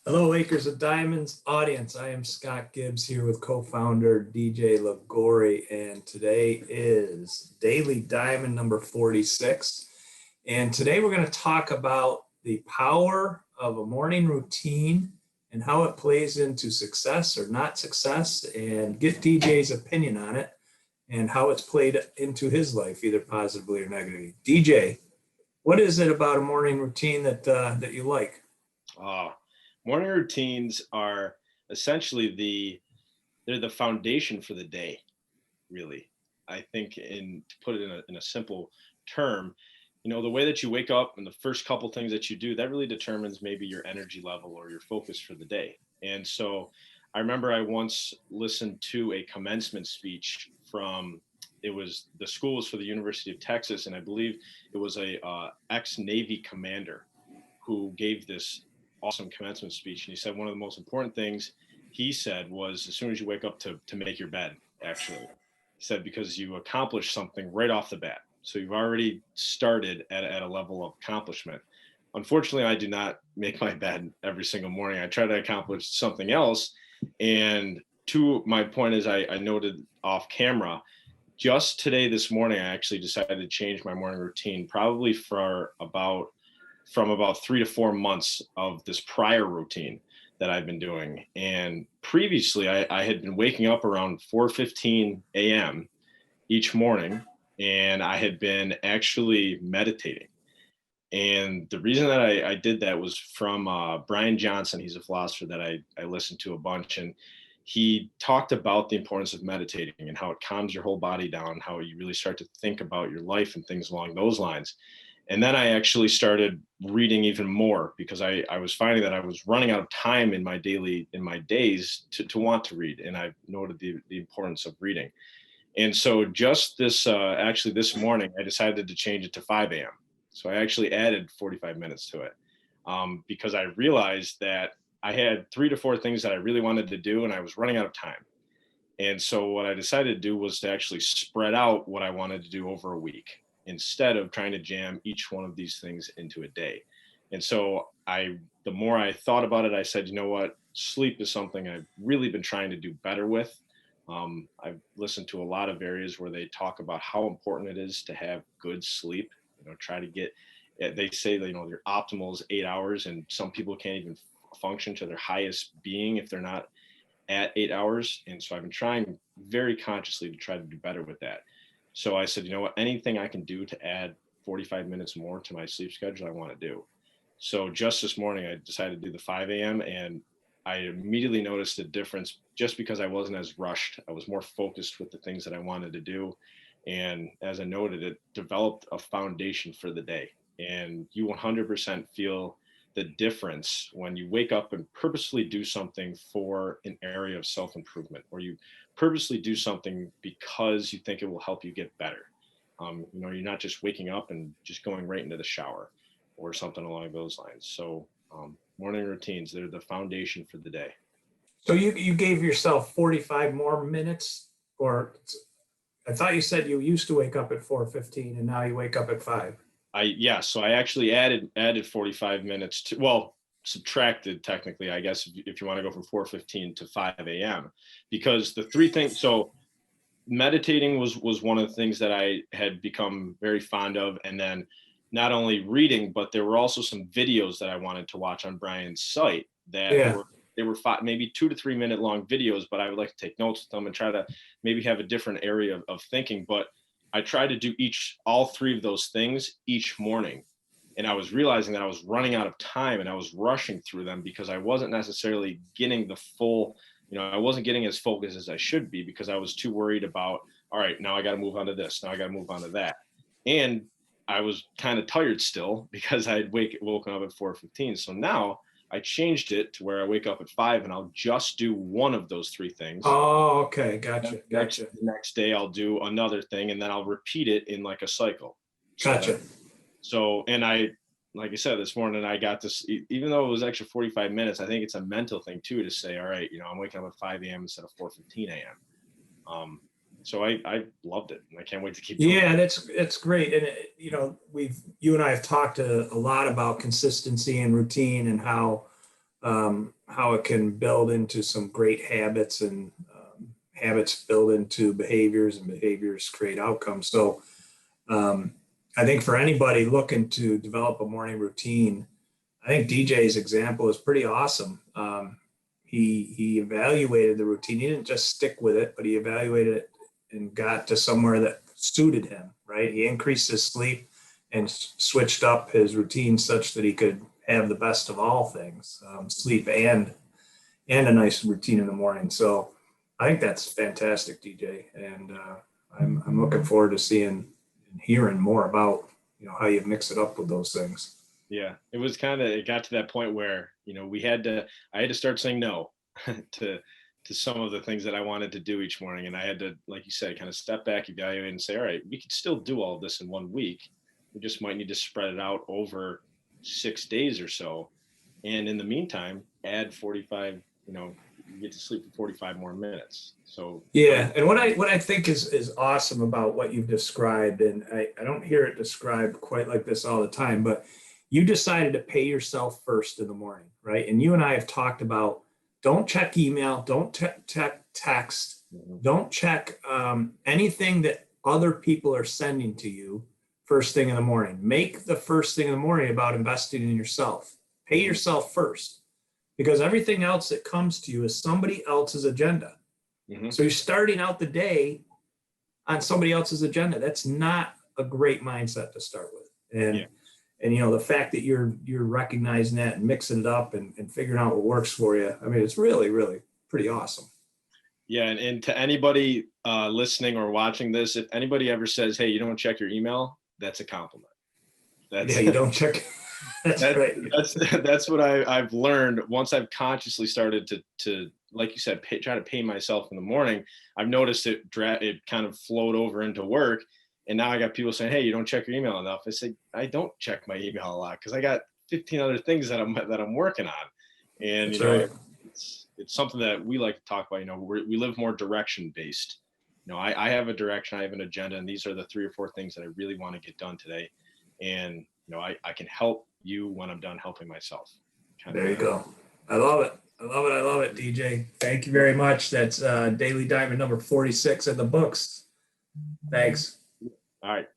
Hello, Acres of Diamonds audience. I am Scott Gibbs here with co-founder DJ Lagori, and today is Daily Diamond number 46. And today we're going to talk about the power of a morning routine and how it plays into success or not success, and get DJ's opinion on it and how it's played into his life, either positively or negatively. DJ, what is it about a morning routine that you like? Uh, Morning routines are essentially they're the foundation for the day, really. I think to put it in a simple term, the way that you wake up and the first couple things that you do, that really determines maybe your energy level or your focus for the day. And so I remember I once listened to a commencement speech from it was the school was for the University of Texas, and I believe it was a ex-Navy commander who gave this awesome commencement speech. And he said one of the most important things he said was as soon as you wake up to make your bed, actually. He said, because you accomplish something right off the bat. So you've already started at a level of accomplishment. Unfortunately, I do not make my bed every single morning. I try to accomplish something else. And to my point, is I noted off camera, just today, this morning, I actually decided to change my morning routine, probably from about 3 to 4 months of this prior routine that I've been doing. And previously, I had been waking up around 4:15 a.m. each morning, and I had been actually meditating. And the reason that I did that was from Brian Johnson. He's a philosopher that I listened to a bunch, and he talked about the importance of meditating and how it calms your whole body down, how you really start to think about your life and things along those lines. And then I actually started reading even more because I was finding that I was running out of time in my days to want to read. And I noted the importance of reading. And so just actually this morning, I decided to change it to 5 a.m. So I actually added 45 minutes to it because I realized that I had 3 to 4 things that I really wanted to do, and I was running out of time. And so what I decided to do was to actually spread out what I wanted to do over a week instead of trying to jam each one of these things into a day. And so the more I thought about it, I said, you know what, sleep is something I've really been trying to do better with. I've listened to a lot of areas where they talk about how important it is to have good sleep. Try to get. They say that their optimal is 8 hours, and some people can't even function to their highest being if they're not at 8 hours. And so I've been trying very consciously to try to do better with that. So I said, you know what, anything I can do to add 45 minutes more to my sleep schedule, I want to do. So just this morning, I decided to do the 5 a.m. and I immediately noticed a difference just because I wasn't as rushed. I was more focused with the things that I wanted to do. And as I noted, it developed a foundation for the day. And you 100% feel the difference when you wake up and purposely do something for an area of self-improvement, or you purposely do something because you think it will help you get better. You're not just waking up and just going right into the shower or something along those lines. So morning routines, they're the foundation for the day. So you gave yourself 45 more minutes, or I thought you said you used to wake up at 4:15 and now you wake up at 5. So I actually added 45 minutes to, well, subtracted technically, I guess, if you want to go from 4:15 to 5 a.m. because the three things. So meditating was one of the things that I had become very fond of, and then not only reading, but there were also some videos that I wanted to watch on Brian's site that Yeah. were maybe 2 to 3 minute long videos, but I would like to take notes with them and try to maybe have a different area of thinking. But I tried to do all three of those things each morning. And I was realizing that I was running out of time and I was rushing through them because I wasn't necessarily getting the full, I wasn't getting as focused as I should be because I was too worried about, all right, now I got to move on to this. Now I got to move on to that. And I was kind of tired still because I had woken up at 4:15. So now I changed it to where I wake up at 5 and I'll just do one of those three things. Oh, okay. Gotcha. The next day I'll do another thing and then I'll repeat it in like a cycle. Gotcha. And like I said, this morning I got this, even though it was extra 45 minutes, I think it's a mental thing too, to say, all right, I'm waking up at 5 a.m. instead of 4:15 a.m. So I loved it and I can't wait to keep doing Yeah, it. that's great. And you and I have talked a lot about consistency and routine and how how it can build into some great habits, and habits build into behaviors, and behaviors create outcomes. So I think for anybody looking to develop a morning routine, I think DJ's example is pretty awesome. He evaluated the routine. He didn't just stick with it, but he evaluated it and got to somewhere that suited him, right? He increased his sleep and switched up his routine such that he could have the best of all things, sleep and a nice routine in the morning. So I think that's fantastic, DJ. And I'm looking forward to seeing and hearing more about, how you mix it up with those things. Yeah, it got to that point where, I had to start saying no to some of the things that I wanted to do each morning. And I had to, like you said, kind of step back, evaluate, and say, all right, we could still do all of this in 1 week. We just might need to spread it out over 6 days or so. And in the meantime, add 45, you get to sleep for 45 more minutes. So yeah, and what I think is awesome about what you've described, and I don't hear it described quite like this all the time, but you decided to pay yourself first in the morning, right? And you and I have talked about, don't check email, don't check text, don't check anything that other people are sending to you first thing in the morning. Make the first thing in the morning about investing in yourself. Pay yourself first, because everything else that comes to you is somebody else's agenda. So you're starting out the day on somebody else's agenda. That's not a great mindset to start with. And the fact that you're recognizing that and mixing it up and figuring out what works for you, I mean, it's really, really pretty awesome. Yeah, and to anybody listening or watching this, if anybody ever says, "Hey, you don't check your email," that's a compliment. You don't check. That's right. That's what I've learned once I've consciously started to like you said, try to pay myself in the morning. I've noticed it kind of flowed over into work. And now I got people saying, "Hey, you don't check your email enough." I say, I don't check my email a lot because I got 15 other things that I'm working on. And right. It's something that we like to talk about. We live more direction based. I have a direction, I have an agenda, and these are the 3 or 4 things that I really want to get done today. And I can help you when I'm done helping myself. There you go. I love it. I love it, DJ. Thank you very much. That's Daily Diamond number 46 in the books. Thanks. All right.